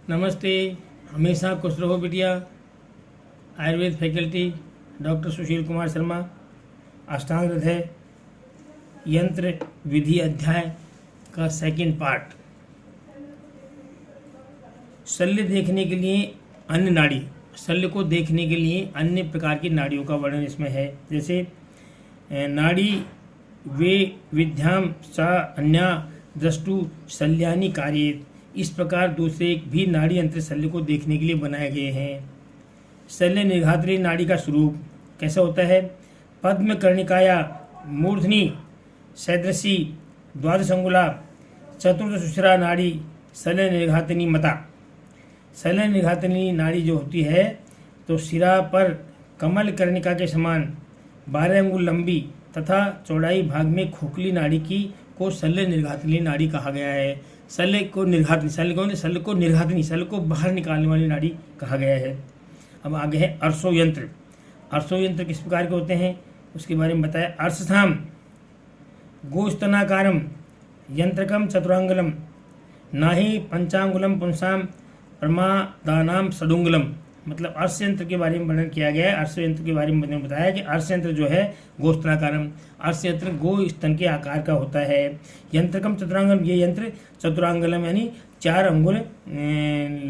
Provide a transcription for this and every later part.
नमस्ते। हमेशा खुश रहो बिटिया। Ayurveda faculty doctor Sushil Kumar Sharma. अष्टांग हृदय यंत्र विधि अध्याय का सेकंड पार्ट। शल्य देखने के लिए अन्य नाड़ी, शल्य को देखने के लिए अन्य प्रकार की नाड़ियों का वर्णन इसमें है। जैसे नाड़ी वे विद्याम सा अन्या दृष्टु शल्यानि कार्ये, इस प्रकार दूसरे भी नाड़ी यंत्र शल्य को देखने के लिए बनाए गए हैं। शल्य निर्घात्री नाड़ी का स्वरूप कैसा होता है? पद्म कर्णिकाया मूर्धनि सदृशी द्वादश अंगुला चतुर्थ सुशिरा नाड़ी शल्य निर्घातनी मता। शल्य निर्घातनी नाड़ी जो होती है तो सिरा पर कमल कर्णिका के समान 12 अंगुल लंबी तथा चौड़ाई भाग में खोखली नाड़ी की को शल्य निर्घातनी नाड़ी कहा गया है। शल्य को बाहर निकालने वाली नाड़ी कहा गया है। अब आगे है अर्शो यंत्र। अर्शो यंत्र किस प्रकार के होते हैं उसके बारे में बताया। अर्शथाम गोस्तनाकारम यंत्रकम चतुरांगलम नाहि पंचांगुलम पुंसाम प्रमादानाम षडुंगलम। मतलब अर्श यंत्र के बारे में वर्णन किया गया है। अर्श यंत्र के बारे में मैंने बताया कि अर्श यंत्र जो है गोस्तनाकारम, अर्श यंत्र गो स्तन के आकार का होता है। यंत्रकम चतुरांगलम, ये यंत्र चतुरांगलम यानी 4 अंगुल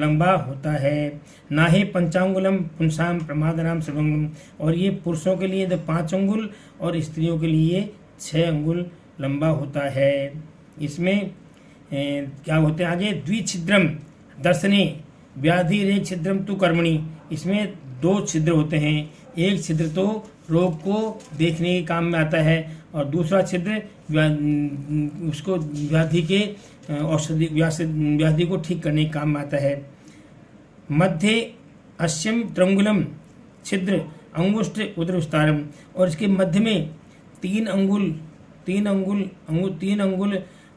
लंबा होता है। नाहे पंचांगुलम पुंसाम प्रमादनाम षडुंगलम, और ये पुरुषों के लिए 5 अंगुल और स्त्रियों के लिए 6 अंगुल लंबा होता है। इसमें क्या होते हैं आगे? द्विछिद्रम दर्शने व्याधि रेख छिद्रम तु कर्मणि, इसमें 2 छिद्र होते हैं। एक छिद्र तो रोग को देखने के काम में आता है और दूसरा छिद्र उसको व्याधि के औषधि व्याधि को ठीक करने के काम में आता है। मध्य अस्यम त्रंगुलम छिद्र अंगुष्ठ उदर विस्तारम, और इसके मध्य में 3 अंगुल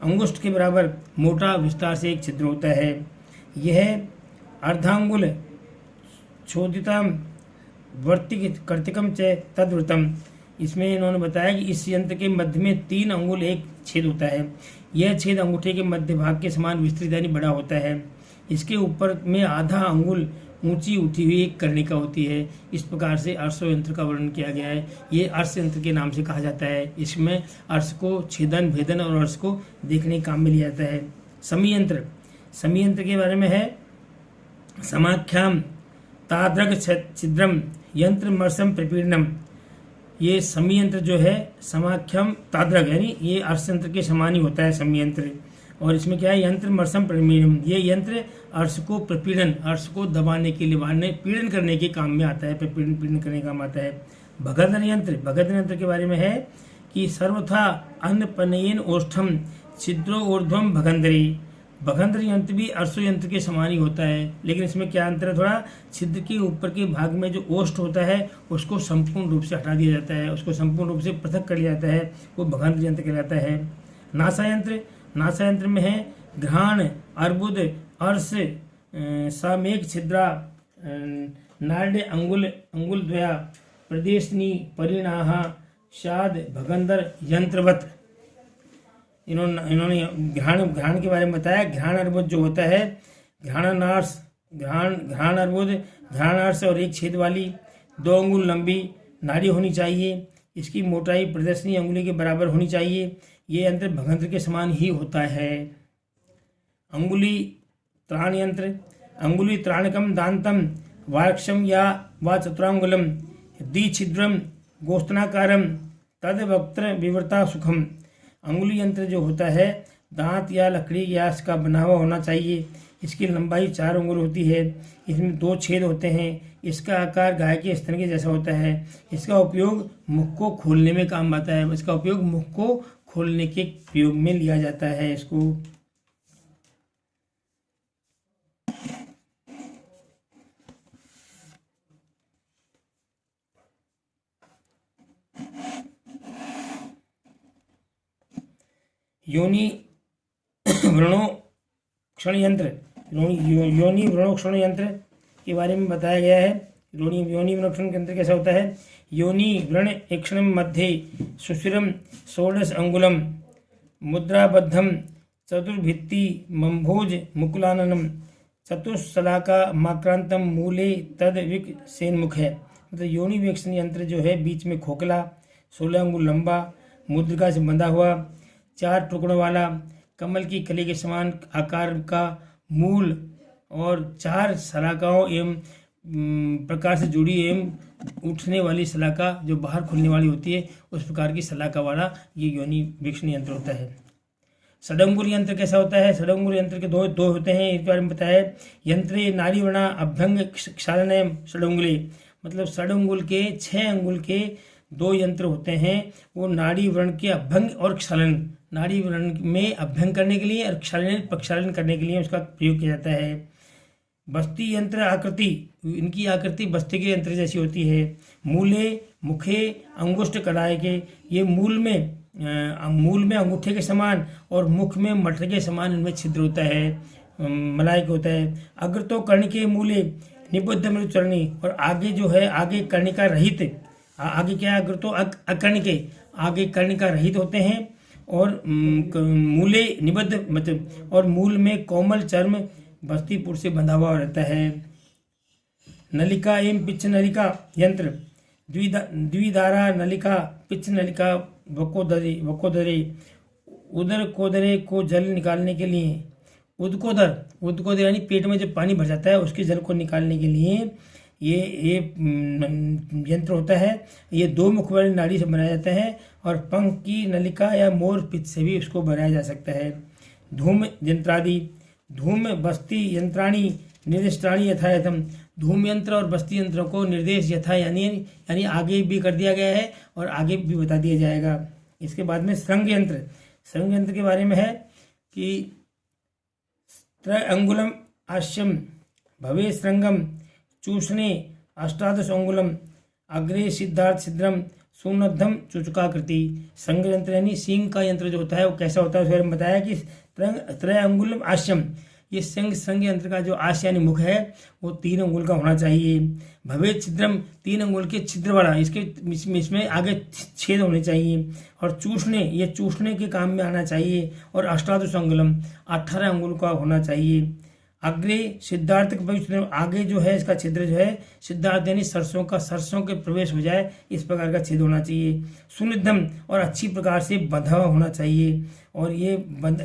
अंगुष्ठ के बराबर मोटा विस्तार से एक छिद्र होता है। यह अर्धांगुल छोदितम वर्तिक कर्तिकम च तद्वृतम, इसमें इन्होंने बताया कि इस यंत्र के मध्य में 3 अंगुल एक छेद होता है। यह छेद अंगूठे के मध्य भाग के समान विस्तृत यानी बड़ा होता है। इसके ऊपर में आधा अंगुल ऊंची उठी हुई एक कर्णिका होती है। इस प्रकार से अर्श यंत्र का वर्णन किया गया है। ये अर्श यंत्र के नाम से कहा जाता है। इसमें अर्श को छेदन भेदन और अर्श को देखने के काम में लिया जाता है। समी यंत्र, समी यंत्र के बारे में है। समाख्याम ताद्रग छिद्रम यंत्र मर्सम प्रपीड़नम, ये समी यंत्र जो है समाख्यम ताद्रग यानी ये अर्श यंत्र के समान ही होता है समी यंत्र। और इसमें क्या है? यंत्र मर्सम प्रपीड़नम, ये यंत्र अर्श को प्रपीड़न, अर्श को दबाने के लिए पीड़न करने के काम में आता है, पीड़न करने का काम आता है। भगंदर यंत्र, भगंदर यंत्र के बारे में है कि सर्वथा अन्नपनयन ओष्ठम छिद्रो ऊर्ध्वम भगंदरी, भगंदर यंत्र भी अर्शो यंत्र के समान ही होता है, लेकिन इसमें क्या अंतर है? थोड़ा छिद्र के ऊपर के भाग में जो ओष्ठ होता है उसको संपूर्ण रूप से हटा दिया जाता है, उसको संपूर्ण रूप से पृथक कर लिया जाता है, वो भगंदर यंत्र कहलाता है। नासा यंत्र, नासा यंत्र में है घ्राण अर्बुद अर्श सामेक छिद्रा नाड्य अंगुल द्वया प्रदेशनी परिणाह शाद भगंदर यंत्रवत। इन्होंने घ्राण के बारे में बताया। घ्राण अर्बुद जो होता है, घ्राण अर्श और एक छेद वाली 2 अंगुल लंबी नाड़ी होनी चाहिए। इसकी मोटाई प्रदर्शनी अंगुली के बराबर होनी चाहिए। ये यंत्र भगंदर के समान ही होता है। अंगुली त्राण यंत्र, अंगुली त्राणकम दांतम वाक्षम या व चतुरांगुलम द्विछिद्रम गोस्तनाकारम तद वक्त्र विवृता सुखम। अंगुली यंत्र जो होता है दांत या लकड़ी ग्यास का बना हुआ होना चाहिए। इसकी लंबाई 4 अंगुल होती है। इसमें 2 छेद होते हैं। इसका आकार गाय के स्तन के जैसा होता है। इसका उपयोग मुख को खोलने में काम आता है। इसका उपयोग मुख को खोलने के प्रयोग में लिया जाता है। इसको योनि व्रणोक्षण यंत्र, योनि व्रणोक्षण यंत्र के बारे में बताया गया है। योनि व्रणोक्षण यंत्र कैसा होता है? योनि व्रण क्षण मध्ये सुशिरम षोडश अंगुलम मुद्राबद्धम चतुर्भित्ति मंभोज मुकुलाननम चतुष्शलाका माक्रांतम मूले तद विक सेनमुख है, मतलब योनि विवेक्षण यंत्र जो है बीच में खोखला, 16 अंगुल लंबा, मुद्रिका से बंधा हुआ, 4 टुकड़ों वाला, कमल की कली के समान आकार का मूल और 4 शलाकाओं एवं प्रकार से जुड़ी एवं उठने वाली शलाका जो बाहर खुलने वाली होती है, उस प्रकार की शलाका वाला ये योनि विवेक्षण यंत्र होता है। षडंगुल यंत्र कैसा होता है? षडंगुल यंत्र के दो होते हैं, इस बारे में बताया है। यंत्रे नाड़ीवणा अभ्यंग क्षालनयम षडंगुले, मतलब षडंगुल के 6 अंगुल के 2 यंत्र होते हैं, वो नाड़ी व्रण के अभ्यंग और क्षालन, नाड़ी व्रण में अभ्यंग करने के लिए और प्रक्षालन करने के लिए उसका प्रयोग किया जाता है। बस्ती यंत्र आकृति, इनकी आकृति बस्ती के यंत्र जैसी होती है। मूले मुखे अंगुष्ठ कलाई के, ये मूल में अंगूठे के समान और मुख में मटर के समान इनमें छिद्र होता है, मलाई का होता है। अग्र तो कर्ण के मूले निबद्ध मृदुचरणी, और आगे जो है आगे कर्णिका रहित, आगे क्या है? अग्र तो अकर्ण के आगे कर्णिका रहित होते हैं और मूले निबद्ध मतलब, और मूल में कोमल चर्म बस्तीपुर से बंधा हुआ रहता है। नलिका एवं पिच्छ नलिका यंत्र, द्विधारा नलिका, पिच्छ नलिका, वकोदरे, उदर कोदरे को जल निकालने के लिए, उदकोदर यानी पेट में जब पानी भर जाता है उसके जल को निकालने के लिए ये यंत्र होता है। ये 2 मुख वाली नाड़ी से बनाया जाता है और पंख की नलिका या मोर पित्त से भी उसको बनाया जा सकता है। धूम यंत्रादि, धूम बस्ती यंत्राणी निर्दिष्टाणी यथायथम, धूम यंत्र और बस्ती यंत्रों को निर्देश यथा यानी आगे भी कर दिया गया है और आगे भी बता दिया जाएगा। इसके बाद में श्रृंग यंत्र के बारे में है कि त्रयंगुलम आश्यम भवे श्रृंगम चूषणे अष्टादश अंगुलम अग्रे सिद्धार्थ छिद्रम सुनद्धम चुचकाकृति। श्रृंग यंत्र यानी सींग का यंत्र जो होता है वो कैसा होता है, उसके बारे में बताया कि त्रयंगुलम आश्यम, ये श्रृंग यंत्र का जो आश यानी मुख है वो 3 अंगुल का होना चाहिए। भवे छिद्रम, 3 अंगुल के छिद्र वाला, इसमें आगे छेद होने चाहिए। और चूषणे, ये चूषणे के काम में आना चाहिए। और अष्टादश अंगुलम, 18 अंगुल का होना चाहिए। अग्रे सिद्धार्थ के आगे जो है इसका छिद्र जो है सिद्धार्थ यानी सरसों के प्रवेश हो जाए इस प्रकार का छिद्र होना चाहिए। सुनिधम, और अच्छी प्रकार से बंधा हुआ होना चाहिए। और ये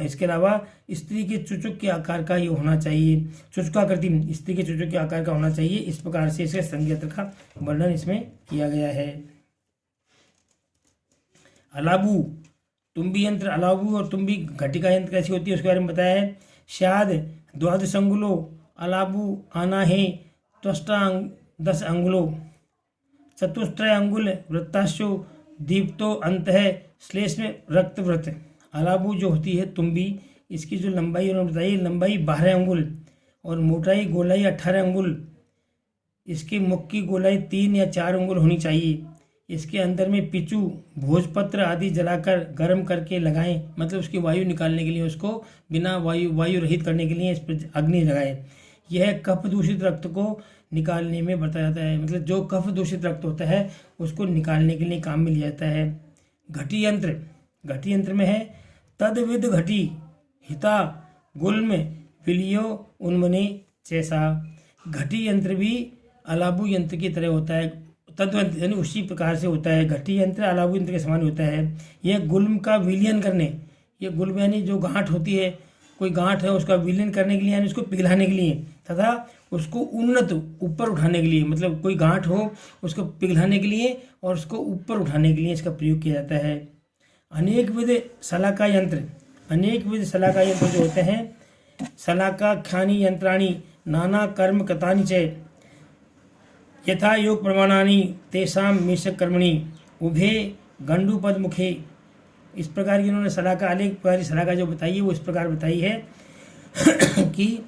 इसके अलावा स्त्री के चुचुक के आकार का ये होना चाहिए, चुचकाकृति स्त्री के चुचुक के आकार का होना चाहिए। इस प्रकार से इसके श्रृंग यंत्र का वर्णन इसमें किया गया है। अलाबू, तुम्बी यंत्र, अलाबू और तुम्बी घटिका यंत्र कैसी होती है उसके बारे में बताया है। शाद द्वादश अंगुलो, अलाबू आना है त्वष्टा 10 अंगुलो, चतुष्त्रय अंगुल वृत्ताशो दीप्तो अंत है श्लेष में रक्त व्रत। अलाबू जो होती है तुम्बी, इसकी जो लंबाई उन्होंने बताई, लंबाई 12 अंगुल और मोटाई गोलाई 18 अंगुल। इसके मुख की गोलाई 3 या 4 अंगुल होनी चाहिए। इसके अंदर में पिचू भोजपत्र आदि जलाकर गर्म करके लगाएं, मतलब उसकी वायु निकालने के लिए, उसको बिना वायु रहित करने के लिए इस पर अग्नि लगाएं। यह कफ दूषित रक्त को निकालने में बताया जाता है, मतलब जो कफ दूषित रक्त होता है उसको निकालने के लिए काम में लिया जाता है। घटी यंत्र में है तदविद घटी हिता गुल्म विलियो उन्मने चैसा। घटी यंत्र भी अलाबू यंत्र की तरह होता है, तद्वत यानी उसी प्रकार से होता है। घटी यंत्र अलाबू यंत्र के समान होता है। यह गुल्म का विलयन करने, ये गुल्म यानी जो गांठ होती है, कोई गांठ है उसका विलयन करने के लिए यानी उसको पिघलाने के लिए तथा उसको उन्नत ऊपर उठाने के लिए, मतलब कोई गांठ हो उसको पिघलाने के लिए और उसको ऊपर उठाने के लिए इसका प्रयोग किया जाता है। अनेक विध शलाका यंत्र जो होते हैं, शलाका ख्यानी यंत्राणी नाना कर्म कृतानि च यथा योग प्रमाणानि तेषाम मेषक कर्मणि उभे गंडूपद मुखे। इस प्रकार की इन्होंने शलाका, अनेक प्रकार की शलाका जो बताई है वो इस प्रकार बताई है कि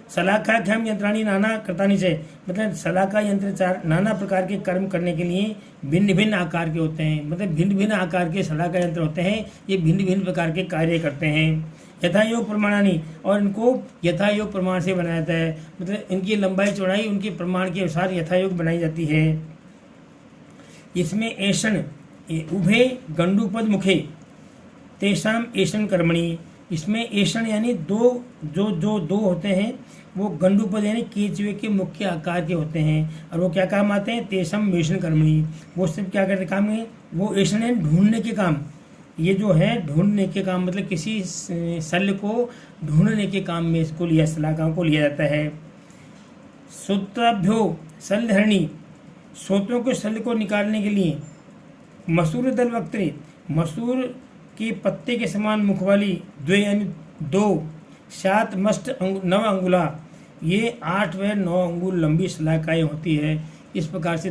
शलाकाख्याम यंत्राणी नाना कृतानि च, मतलब शलाका यंत्र 4 नाना प्रकार के कर्म करने के लिए भिन्न भिन्न आकार के होते हैं, मतलब भिन्न भिन्न आकार के शलाका यंत्र होते हैं। ये भिन्न भिन्न प्रकार के कार्य करते हैं। यथा योग प्रमाणानी, और इनको यथा योग प्रमाण से बनाया जाता है, मतलब इनकी लंबाई चौड़ाई उनके प्रमाण के अनुसार यथा योग बनाई जाती है। इसमें ऐषण उभे गंडूपद मुखे तेषाम ऐषण कर्मणि, इसमें ऐषण यानी दो होते हैं वो गंडूपद यानी केचुए के मुख्य आकार के होते हैं और वो क्या काम आते हैं, तेषम वेषण कर्मणि, वो सिर्फ क्या करते काम है, वो वेषण है ढूंढने के काम, ये जो है ढूंढने के काम मतलब किसी शल्य को ढूंढने के काम में इसको लिया, शलाकाओं को लिया जाता है। सूत्राभ्यो शल्यहरणी, सूत्रों के शल्य को निकालने के लिए। मसूर दल वक्त्री, मसूर के पत्ते के समान मुख वाली, द्वे यानी दो, 7 मस्ट 9 अंगुला, ये 8 व 9 अंगुल लंबी शलाकाएँ होती है। इस प्रकार से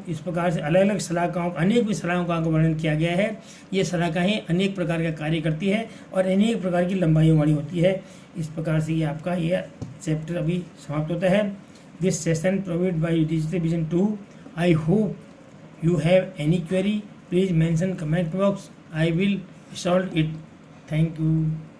इस प्रकार से अलग अलग शलाकाओं, अनेक भी शलाकाओं का वर्णन किया गया है। ये शलाकाएँ अनेक प्रकार का कार्य करती है और अनेक प्रकार की लंबाइयों वाली होती है। इस प्रकार से ये आपका यह चैप्टर अभी समाप्त होता है। This session provide by digital vision 2। I hope you have any query, please mention comment box. I will solve it. Thank you.